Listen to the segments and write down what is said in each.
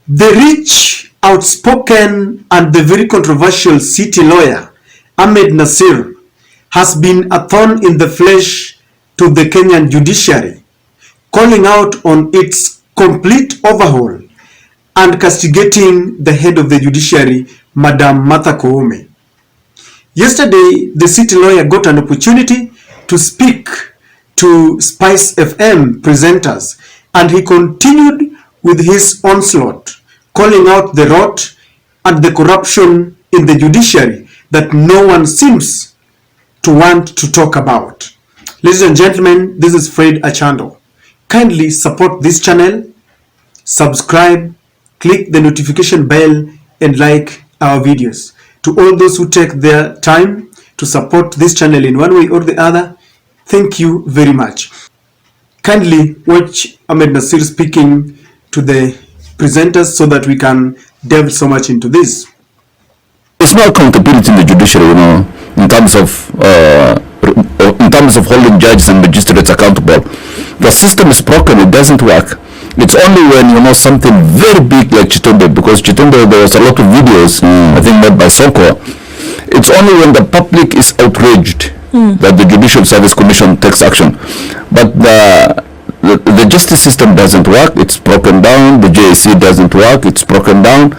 The rich, outspoken, and the very controversial city lawyer Ahmed Nasir has been a thorn in the flesh to the Kenyan judiciary, calling out on its complete overhaul and castigating the head of the judiciary, Madam Martha Koome. Yesterday, the city lawyer got an opportunity to speak to Spice FM presenters, and he continued with his onslaught, calling out the rot and the corruption in the judiciary that no one seems to want to talk about. Ladies and gentlemen, this is Fred Achando. Kindly support this channel, subscribe, click the notification bell, and like our videos. To all those who take their time to support this channel in one way or the other, thank you very much. Kindly watch Ahmed Nasir speaking to the presenters so that we can delve so much into this. There's no accountability in the judiciary, in terms of holding judges and magistrates accountable. The system is broken; it doesn't work. It's only when something very big like Chitombe, because Chitombe there was a lot of videos I think made by Sonko. It's only when the public is outraged that the Judicial Service Commission takes action. But the justice system doesn't work. It's broken down. The JSC doesn't work. It's broken down.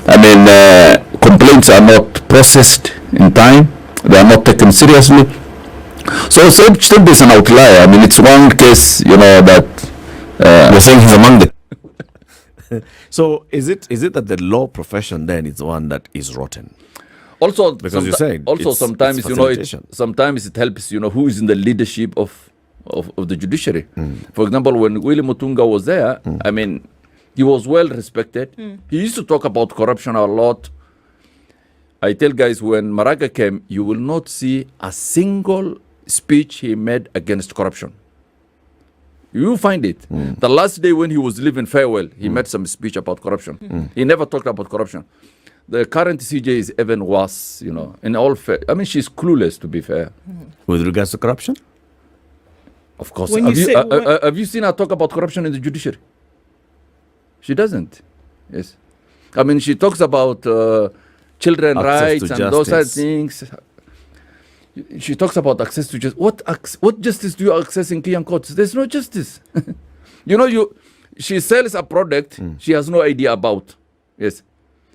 I mean, complaints are not processed in time. They are not taken seriously. So Chitombe is an outlier. I mean, it's one case, that we're saying he's among them. So is it that the law profession then is the one that is rotten? Also, because you said sometimes sometimes it helps who is in the leadership of the judiciary. For example, when Willie Mutunga was there, I mean, he was well respected. He used to talk about corruption a lot. I tell guys, when Maraga came, you will not see a single speech he made against corruption. You will find it. The last day when he was leaving farewell, he made some speech about corruption. He never talked about corruption. The current CJ is even worse, in all fair. I mean, she's clueless, to be fair. With regards to corruption? Of course. Have you seen her talk about corruption in the judiciary? She doesn't. Yes. I mean, she talks about children rights and those kind of things. She talks about access to justice. What justice do you access in Kenyan courts? There's no justice. She sells a product she has no idea about. Yes.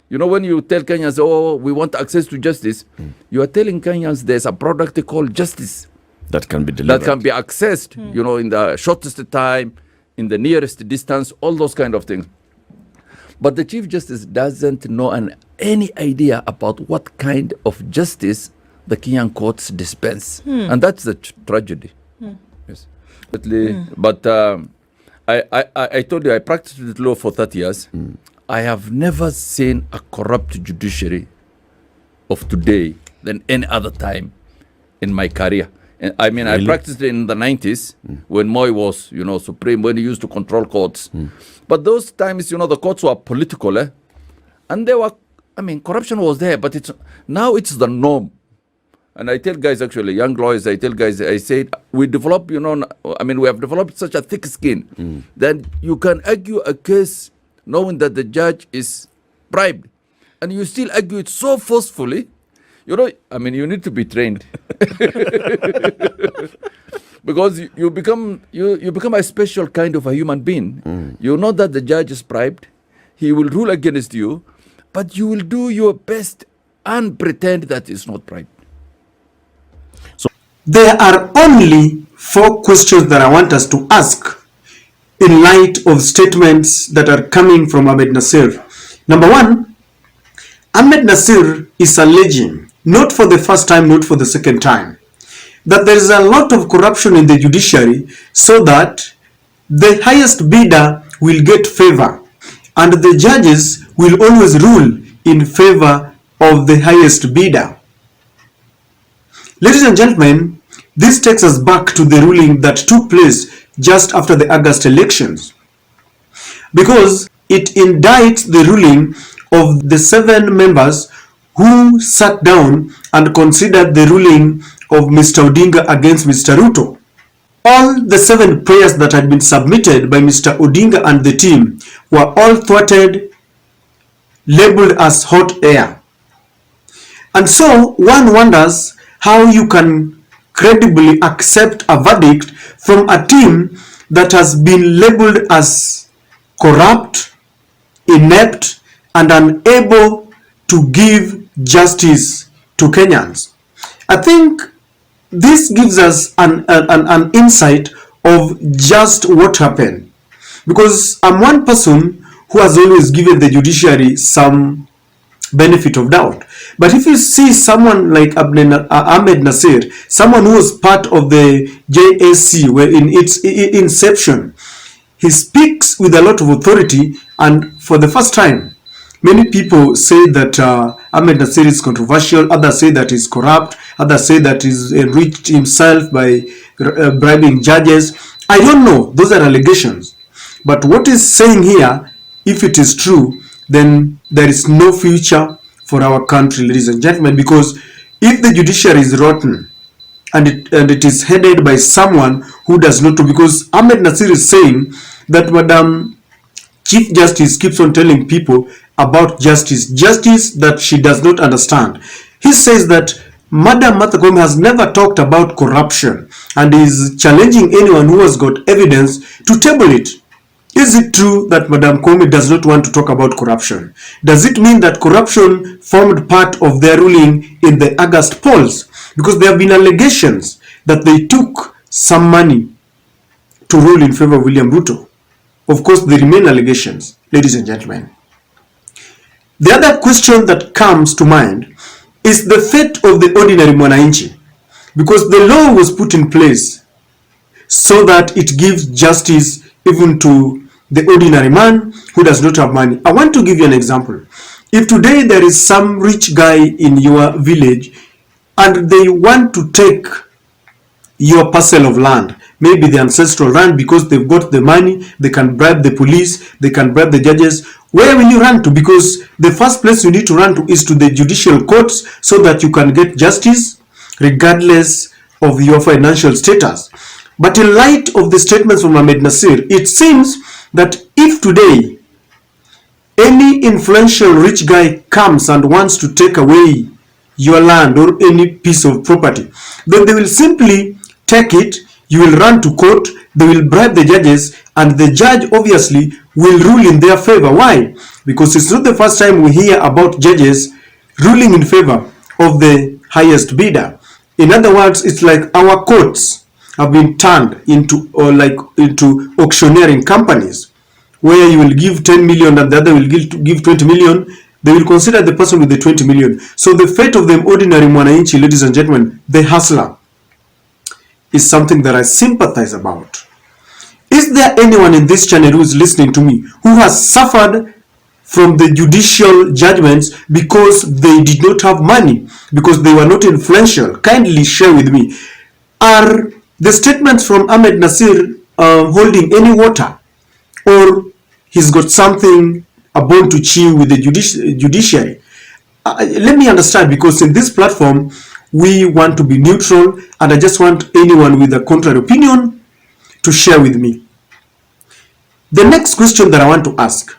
When you tell Kenyans, oh, we want access to justice, you are telling Kenyans there's a product called justice. That can be delivered. That can be accessed, in the shortest time, in the nearest distance, all those kind of things. But the Chief Justice doesn't know any idea about what kind of justice the Kenyan courts dispense. And that's the tragedy. Yes. But I told you, I practiced law for 30 years. I have never seen a corrupt judiciary of today than any other time in my career. And, I mean, really? I practiced in the 90s when Moi was, supreme, when he used to control courts. But those times, the courts were political, and corruption was there, but now it's the norm. And I tell guys, actually, young lawyers, I said, we develop, we have developed such a thick skin that you can argue a case knowing that the judge is bribed, and you still argue it so forcefully, you need to be trained. Because you become a special kind of a human being. You know that the judge is bribed, he will rule against you, but you will do your best and pretend that it's not bribed. So there are only 4 questions that I want us to ask in light of statements that are coming from Ahmed Nasir. Number 1, Ahmed Nasir is alleging, not for the first time, not for the second time, that there is a lot of corruption in the judiciary so that the highest bidder will get favor and the judges will always rule in favor of the highest bidder. Ladies and gentlemen, this takes us back to the ruling that took place just after the August elections, because it indicts the ruling of the 7 members who sat down and considered the ruling of Mr. Odinga against Mr. Ruto. All the 7 prayers that had been submitted by Mr. Odinga and the team were all thwarted labeled as hot air. And so one wonders how you can credibly accept a verdict from a team that has been labeled as corrupt, inept, and unable to give justice to Kenyans. I think this gives us an insight of just what happened, because I'm one person who has always given the judiciary some benefit of doubt. But if you see someone like Ahmed Nasir, someone who was part of the JSC where in its inception, he speaks with a lot of authority, and for the first time, many people say that Ahmed Nasir is controversial, others say that he's corrupt, others say that he's enriched himself by bribing judges. I don't know, those are allegations. But what is saying here, if it is true, then there is no future for our country, ladies and gentlemen, because if the judiciary is rotten and it is headed by someone who does not know, because Ahmed Nasir is saying that Madam Chief Justice keeps on telling people about justice that she does not understand. He says that Madam Martha Koome has never talked about corruption and is challenging anyone who has got evidence to table it. Is it true that Madam Koome does not want to talk about corruption? Does it mean that corruption formed part of their ruling in the August polls? Because there have been allegations that they took some money to rule in favor of William Ruto. Of course, they remain allegations, ladies and gentlemen. The other question that comes to mind is the fate of the ordinary mwananchi, because the law was put in place so that it gives justice even to the ordinary man who does not have money. I want to give you an example. If today there is some rich guy in your village and they want to take your parcel of land, maybe the ancestral land, because they've got the money, they can bribe the police, they can bribe the judges, where will you run to? Because the first place you need to run to is to the judicial courts so that you can get justice regardless of your financial status. But in light of the statements from Ahmed Nasir, it seems that if today any influential rich guy comes and wants to take away your land or any piece of property, then they will simply take it, you will run to court, they will bribe the judges, and the judge obviously will rule in their favor. Why? Because it's not the first time we hear about judges ruling in favor of the highest bidder. In other words, it's like our courts have been turned into auctioneering companies, where you will give 10 million and the other will give 20 million. They will consider the person with the 20 million. So the fate of the ordinary mwananchi, ladies and gentlemen, the hustler, is something that I sympathize about. Is there anyone in this channel who is listening to me who has suffered from the judicial judgments because they did not have money, because they were not influential? Kindly share with me. Are the statements from Ahmed Nasir holding any water, or he's got something, a bone to chew with the judiciary? Let me understand, because in this platform we want to be neutral, and I just want anyone with a contrary opinion to share with me. The next question that I want to ask: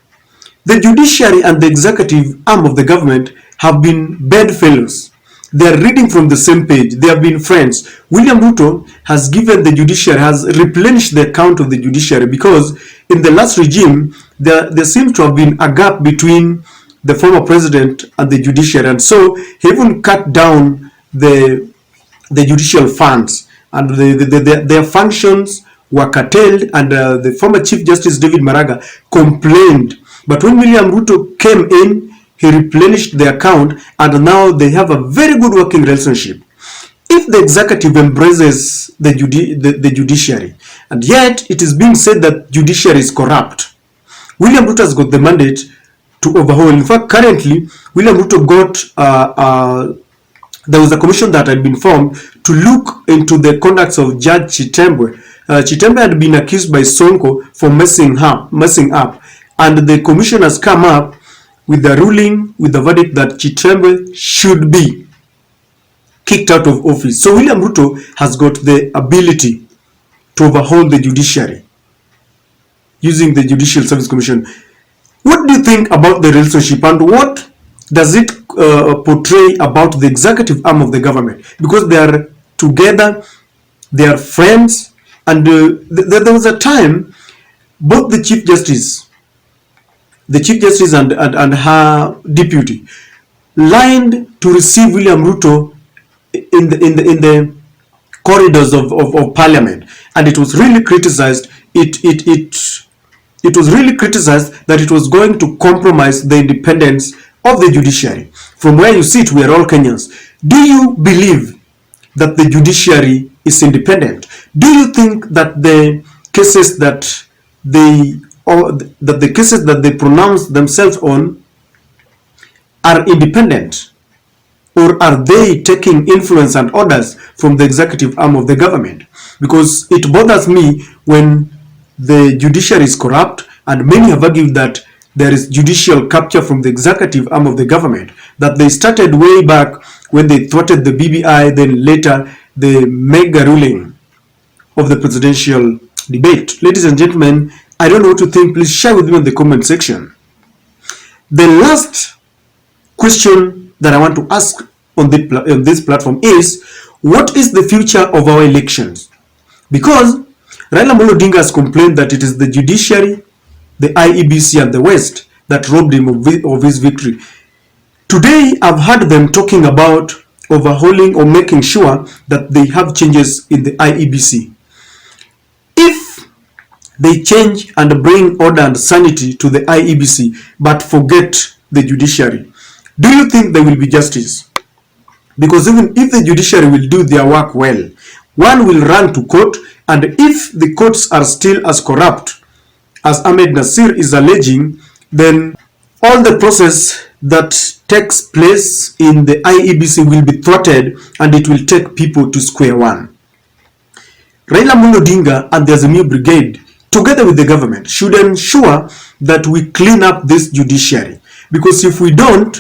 the judiciary and the executive arm of the government have been bedfellows. They are reading from the same page. They have been friends. William Ruto has given the judiciary, has replenished the account of the judiciary, because in the last regime, there seems to have been a gap between the former president and the judiciary. And so he even cut down the judicial funds, and their functions were curtailed, and the former Chief Justice David Maraga complained. But when William Ruto came in, he replenished the account, and now they have a very good working relationship. If the executive embraces the judiciary, and yet it is being said that judiciary is corrupt, William Ruto has got the mandate to overhaul. In fact, currently, William Ruto got, there was a commission that had been formed to look into the conduct of Judge Chitembwe. Chitembwe had been accused by Sonko for messing up, and the commission has come up with the ruling, with the verdict that Chitembwe should be kicked out of office. So William Ruto has got the ability to overhaul the judiciary using the Judicial Service Commission. What do you think about the relationship, and what does it portray about the executive arm of the government? Because they are together, they are friends, and there was a time both the Chief Justice and her deputy lined to receive William Ruto in the corridors of Parliament, and it was really criticized. It was really criticized that it was going to compromise the independence of the judiciary. From where you sit, we are all Kenyans. Do you believe that the judiciary is independent? Do you think that the cases that they pronounce themselves on are independent, or are they taking influence and orders from the executive arm of the government? Because it bothers me when the judiciary is corrupt, and many have argued that there is judicial capture from the executive arm of the government, that they started way back when they thwarted the BBI, then later the mega ruling of the presidential debate. Ladies and gentlemen, I don't know what to think. Please share with me in the comment section. The last question that I want to ask on this platform is, what is the future of our elections? Because Raila Amolo Odinga has complained that it is the judiciary, the IEBC and the West that robbed him of his victory. Today, I've heard them talking about overhauling or making sure that they have changes in the IEBC. If they change and bring order and sanity to the IEBC but forget the judiciary, do you think there will be justice? Because even if the judiciary will do their work well, one will run to court, and if the courts are still as corrupt as Ahmed Nasir is alleging, then all the process that takes place in the IEBC will be thwarted, and it will take people to square one. Raila Amolo Odinga and the Azimio Brigade, together with the government, should ensure that we clean up this judiciary. Because if we don't,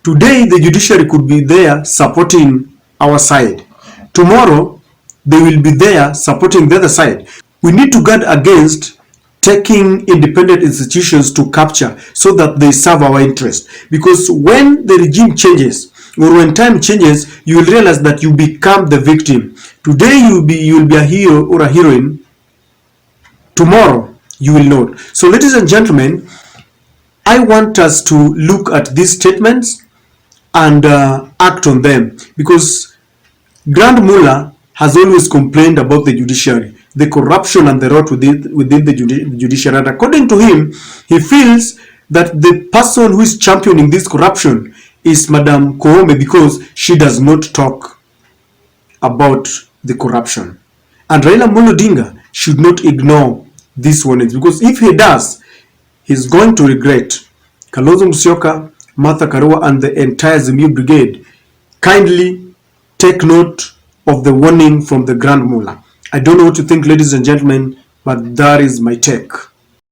today the judiciary could be there supporting our side. Tomorrow, they will be there supporting the other side. We need to guard against taking independent institutions to capture so that they serve our interest. Because when the regime changes, or when time changes, you will realize that you become the victim. Today you will be a hero or a heroine. Tomorrow you will not. So ladies and gentlemen, I want us to look at these statements and act on them, because Grand Muller has always complained about the judiciary, the corruption and the rot within the judiciary. And according to him, he feels that the person who is championing this corruption is Madam Koome, because she does not talk about the corruption. And Raila Amolo Odinga should not ignore these warnings, because if he does, he's going to regret. Kalonzo Musyoka, Martha Karua and the entire Azimio Brigade, kindly take note of the warning from the Grand Muller. I don't know what to think, ladies and gentlemen, but that is my take.